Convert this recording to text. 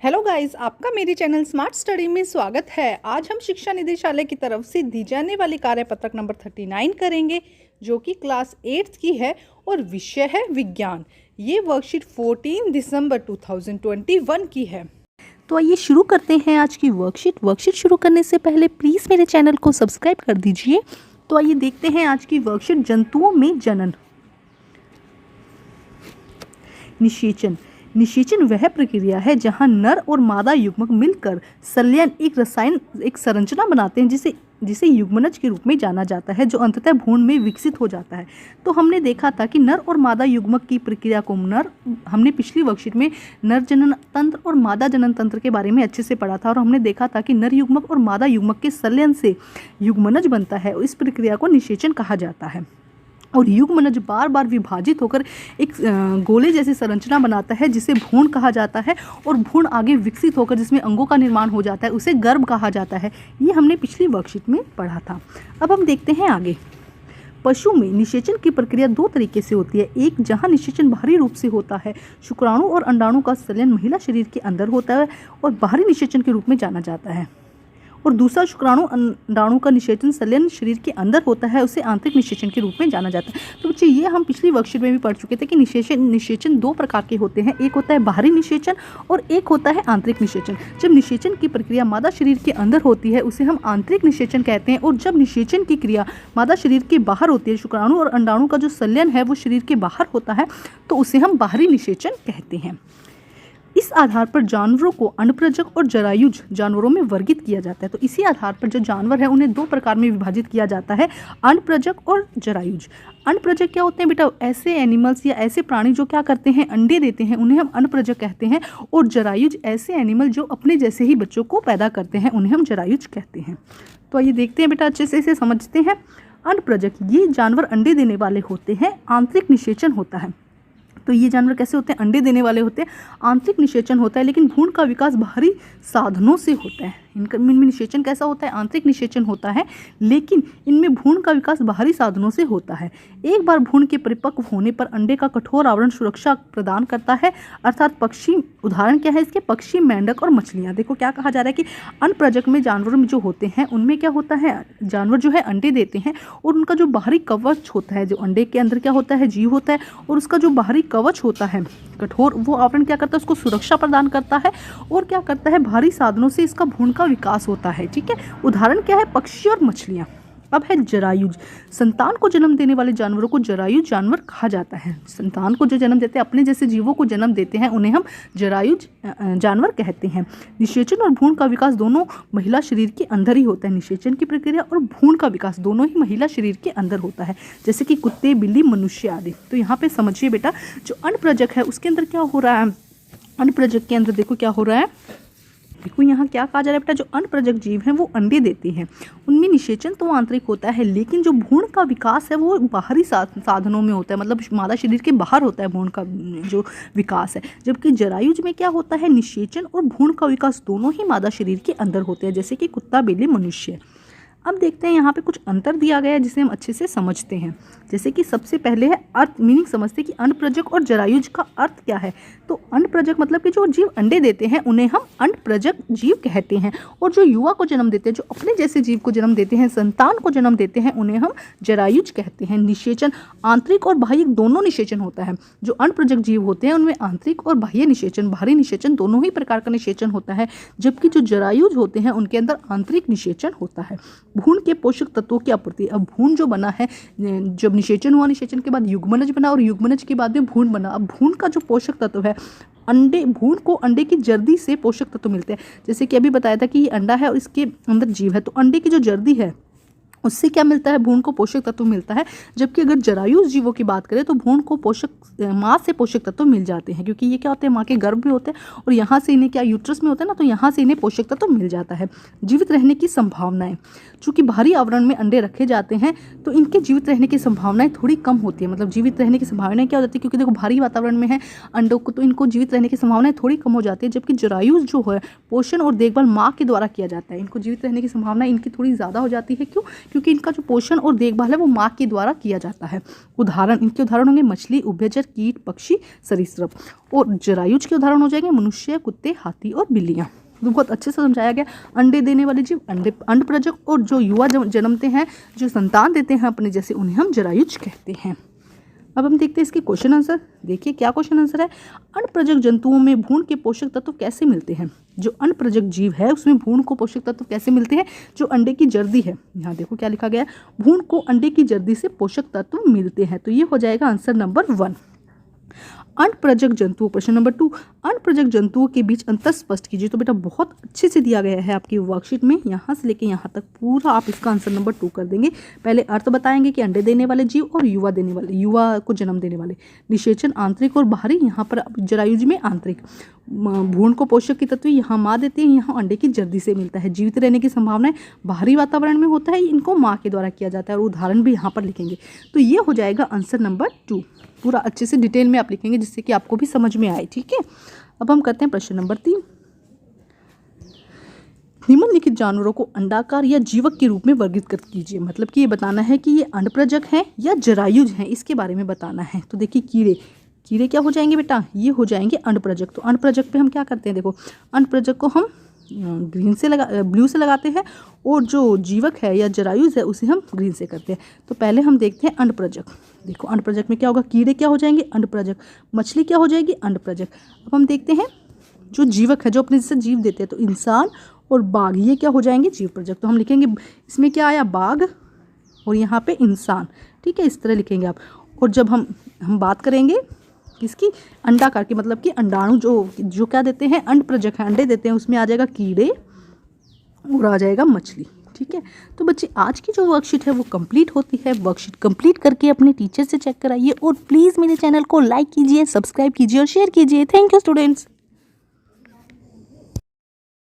Hello guys, आपका मेरे channel smart study में स्वागत है। आज हम शिक्षा निदेशालय की तरफ से दी जाने वाली कार्यपत्रक नंबर 39 करेंगे, जो कि क्लास 8 की है और विषय है विज्ञान। ये वर्कशीट 14 दिसंबर 2021 की है। तो आइए शुरू करते हैं आज की वर्कशीट शुरू करने से पहले प्लीज़ मेरे चैनल को सब्सक्राइब कर दीजिए। तो आइए देखते हैं आज की वर्कशीट। जंतुओं में जनन। निषेचन वह प्रक्रिया है जहां नर और मादा युग्मक मिलकर संलयन एक संरचना बनाते हैं जिसे युग्मनज के रूप में जाना जाता है, जो अंततः भ्रूण में विकसित हो जाता है। तो हमने देखा था कि नर और मादा युग्मक की प्रक्रिया को हमने पिछली वर्कशीट में नर जनन तंत्र और मादा जनन तंत्र के बारे में अच्छे से पढ़ा था और हमने देखा था कि नर युग्मक और मादा युग्मक के संलयन से युग्मनज बनता है। इस प्रक्रिया को निषेचन कहा जाता है। और युग्मनज बार बार विभाजित होकर एक गोले जैसी संरचना बनाता है जिसे भ्रूण कहा जाता है, और भ्रूण आगे विकसित होकर जिसमें अंगों का निर्माण हो जाता है उसे गर्भ कहा जाता है। ये हमने पिछली वर्कशीट में पढ़ा था। अब हम देखते हैं आगे। पशु में निषेचन की प्रक्रिया दो तरीके से होती है। एक, जहां निषेचन बाहरी रूप से होता है, शुक्राणु और अंडाणु का संलयन महिला शरीर के अंदर होता है और बाहरी निषेचन के रूप में जाना जाता है। और दूसरा, शुक्राणु अंडाणु का निषेचन संलयन शरीर के अंदर होता है, उसे आंतरिक निषेचन के रूप में जाना जाता है। तो बच्चे, ये हम पिछली वर्कशीट में भी पढ़ चुके थे कि निषेचन दो प्रकार के होते हैं। एक होता है बाहरी निषेचन और एक होता है आंतरिक निषेचन। जब निषेचन की प्रक्रिया मादा शरीर के अंदर होती है उसे हम आंतरिक निषेचन कहते हैं, और जब निषेचन की क्रिया मादा शरीर के बाहर होती है, शुक्राणु और अंडाणु का जो संलयन है वो शरीर के बाहर होता है, तो उसे हम बाहरी निषेचन कहते हैं। इस आधार पर जानवरों को अनप्रजक और जरायुज जानवरों में वर्गित किया जाता है। तो इसी आधार पर जो जानवर है उन्हें दो प्रकार में विभाजित किया जाता है, अनप्रजक और जरायुज। अनप्रजक क्या होते हैं बेटा? ऐसे एनिमल्स या ऐसे प्राणी जो क्या करते हैं, अंडे देते हैं, उन्हें हम अनप्रजक कहते हैं। और जरायुज ऐसे एनिमल जो अपने जैसे ही बच्चों को पैदा करते हैं, उन्हें हम जरायुज कहते हैं। तो आइए देखते हैं बेटा, अच्छे से इसे समझते हैं। अनप्रजक, ये जानवर अंडे देने वाले होते हैं, आंतरिक निषेचन होता है। तो ये जानवर कैसे होते हैं? अंडे देने वाले होते हैं, आंतरिक निषेचन होता है, लेकिन भ्रूण का विकास बाहरी साधनों से होता है। इनमें निषेचन कैसा होता है? आंतरिक निषेचन होता है, लेकिन इनमें भ्रूण का विकास बाहरी साधनों से होता है। एक बार भ्रूण के परिपक्व होने पर अंडे का कठोर आवरण सुरक्षा प्रदान करता है, अर्थात पक्षी। उदाहरण क्या है इसके? पक्षी, मेंढक और मछलियाँ। देखो क्या कहा जा रहा है कि अनप्रजक में जानवरों में जो होते हैं उनमें क्या होता है, जानवर जो है अंडे देते हैं और उनका जो बाहरी कवच होता है, जो अंडे के अंदर क्या होता है, जीव होता है, और उसका जो बाहरी कवच होता है कठोर, वो आवरण क्या करता है, उसको सुरक्षा प्रदान करता है और क्या करता है, भारी साधनों से इसका भ्रूण का विकास होता है। ठीक है, उदाहरण क्या है? पक्षी और मछलियाँ। अब है जरायुज। संतान को जन्म देने वाले जानवरों को जरायुज जानवर कहा जाता है। संतान को जो जन्म देते हैं, अपने जैसे जीवों को जन्म देते हैं, उन्हें हम जरायुज जानवर कहते हैं। निषेचन और भ्रूण का विकास दोनों महिला शरीर के अंदर ही होता है। निषेचन की प्रक्रिया और भ्रूण का विकास दोनों ही महिला शरीर के अंदर होता है, जैसे कि कुत्ते, बिल्ली, मनुष्य आदि। तो यहाँ पे समझिए बेटा, जो अनप्रजक है उसके अंदर क्या हो रहा है? अनप्रजक के अंदर देखो क्या हो रहा है। देखो यहाँ क्या कहा जा रहा है बेटा, जो अनप्रजक जीव हैं वो अंडे देते हैं, उनमें निषेचन तो आंतरिक होता है, लेकिन जो भ्रूण का विकास है वो बाहरी साधनों में होता है, मतलब मादा शरीर के बाहर होता है भ्रूण का जो विकास है। जबकि जरायुज में क्या होता है, निषेचन और भ्रूण का विकास दोनों ही मादा शरीर के अंदर होते हैं, जैसे कि कुत्ता, बिल्ली, मनुष्य। अब देखते हैं यहाँ पे कुछ अंतर दिया गया है जिसे हम अच्छे से समझते हैं। जैसे कि सबसे पहले है अर्थ, मीनिंग समझते हैं कि अनप्रजक और जरायुज का अर्थ क्या है। तो अनप्रजक मतलब कि जो जीव अंडे देते हैं उन्हें हम अनप्रजक जीव कहते हैं, और जो युवा को जन्म देते हैं, जो अपने जैसे जीव को जन्म देते हैं, संतान को जन्म देते हैं, उन्हें हम जरायुज कहते हैं। निषेचन आंतरिक और बाह्य दोनों निषेचन होता है। जो अनप्रजक जीव होते हैं उनमें आंतरिक और बाह्य निषेचन, बाहरी निषेचन दोनों ही प्रकार का निषेचन होता है, जबकि जो जरायुज होते हैं उनके अंदर आंतरिक निषेचन होता है। भ्रूण के पोषक तत्वों की आपूर्ति। अब भ्रूण जो बना है, जब निषेचन हुआ, निषेचन के बाद युग्मनज बना और युग्मनज के बाद में भ्रूण बना। अब भ्रूण का जो पोषक तत्व है, भ्रूण को अंडे की जर्दी से पोषक तत्व मिलते हैं। जैसे कि अभी बताया था कि ये अंडा है और इसके अंदर जीव है, तो अंडे की जो जर्दी है उससे क्या मिलता है, भ्रूण को पोषक तत्व मिलता है। जबकि अगर जरायुज जीवों की बात करें तो भ्रूण को माँ से पोषक तत्व मिल जाते हैं, क्योंकि ये क्या होते हैं, माँ के गर्भ में होते हैं और यहाँ से इन्हें क्या, यूट्रस में होता है ना, तो यहाँ से इन्हें पोषक तत्व मिल जाता है। जीवित रहने की संभावनाएं। चूँकि बाहरी आवरण में अंडे रखे जाते हैं तो इनके जीवित रहने की संभावनाएं थोड़ी कम होती है। मतलब जीवित रहने की संभावनाएं क्या हो जाती है, क्योंकि देखो भारी वातावरण में है अंडों को, तो इनको जीवित रहने की संभावनाएं थोड़ी कम हो जाती है। जबकि जरायुज जो है, पोषण और देखभाल माँ के द्वारा किया जाता है, इनको जीवित रहने की संभावना इनकी थोड़ी ज़्यादा हो जाती है। क्यों? क्योंकि इनका जो पोषण और देखभाल है वो माँ के द्वारा किया जाता है। इनके उदाहरण होंगे मछली, उभयचर, कीट, पक्षी, सरीसृप। और जरायुज के उदाहरण हो जाएंगे मनुष्य, कुत्ते, हाथी और बिल्लियाँ। तो बहुत अच्छे से समझाया गया। अंडे देने वाले जीव अंडप्रजक, और जो युवा जन्मते हैं, जो संतान देते हैं अपने जैसे, उन्हें हम जरायुज कहते हैं। अब हम देखते हैं इसके क्वेश्चन आंसर। देखिए क्या क्वेश्चन आंसर है। अनप्रजक जंतुओं में भ्रूण के पोषक तत्व कैसे मिलते हैं। जो अनप्रजक जीव है उसमें भ्रूण को पोषक तत्व कैसे मिलते हैं। जो अंडे की जर्दी है, यहाँ देखो क्या लिखा गया है, भ्रूण को अंडे की जर्दी से पोषक तत्व मिलते हैं। तो ये हो जाएगा आंसर नंबर 1। अनप्रजक जंतुओं, प्रश्न नंबर 2, अनप्रजक जंतुओं के बीच अंतर स्पष्ट कीजिए। तो बेटा बहुत अच्छे से दिया गया है आपकी वर्कशीट में, यहाँ से लेके यहाँ तक पूरा आप इसका आंसर नंबर 2 कर देंगे। पहले अर्थ बताएंगे कि अंडे देने वाले जीव और युवा को जन्म देने वाले। निषेचन आंतरिक और बाहरी, यहाँ पर जरायुज में आंतरिक। भ्रूण को पोषक के तत्व यहाँ माँ देते हैं, यहाँ अंडे की जर्दी से मिलता है। जीवित रहने की संभावनाएं बाहरी वातावरण में होता है, इनको माँ के द्वारा किया जाता है। और उदाहरण भी यहाँ पर लिखेंगे। तो ये हो जाएगा आंसर नंबर 2। पूरा अच्छे से डिटेल में आप लिखेंगे जिससे कि आपको भी समझ में आए। ठीक है, अब हम करते हैं प्रश्न नंबर 3। निम्नलिखित जानवरों को अंडाकार या जीवक के रूप में वर्गीकृत कीजिए। मतलब कि ये बताना है कि ये अंडप्रजक हैं या जरायुज हैं, इसके बारे में बताना है। तो देखिए कीड़े क्या हो जाएंगे बेटा, ये हो जाएंगे अंडप्रजक। तो अंडप्रजक पे हम क्या करते हैं, देखो अंडप्रजक को हम ब्लू से लगाते हैं, और जो जीवक है या जरायुज है उसे हम ग्रीन से करते हैं। तो पहले हम देखते हैं अंडप्रजक। देखो अंडप्रजक में क्या होगा, कीड़े क्या हो जाएंगे, अंडप्रजक। मछली क्या हो जाएगी, अंडप्रजक। अब हम देखते हैं जो जीवक है, जो अपने जैसे जीव देते हैं, तो इंसान और बाघ, ये क्या हो जाएंगे, जीव प्रजक। तो हम लिखेंगे इसमें क्या आया, बाघ, और यहाँ पे इंसान। ठीक है, इस तरह लिखेंगे आप। और जब हम बात करेंगे किसकी, अंडाकार की, मतलब कि अंडाणु जो क्या देते हैं, अंडप्रजक है, अंडे देते हैं, उसमें आ जाएगा कीड़े और आ जाएगा मछली। ठीक है, तो बच्चे आज की जो वर्कशीट है वो कंप्लीट होती है। वर्कशीट कंप्लीट करके अपने टीचर से चेक कराइए, और प्लीज़ मेरे चैनल को लाइक कीजिए, सब्सक्राइब कीजिए और शेयर कीजिए। Thank you students.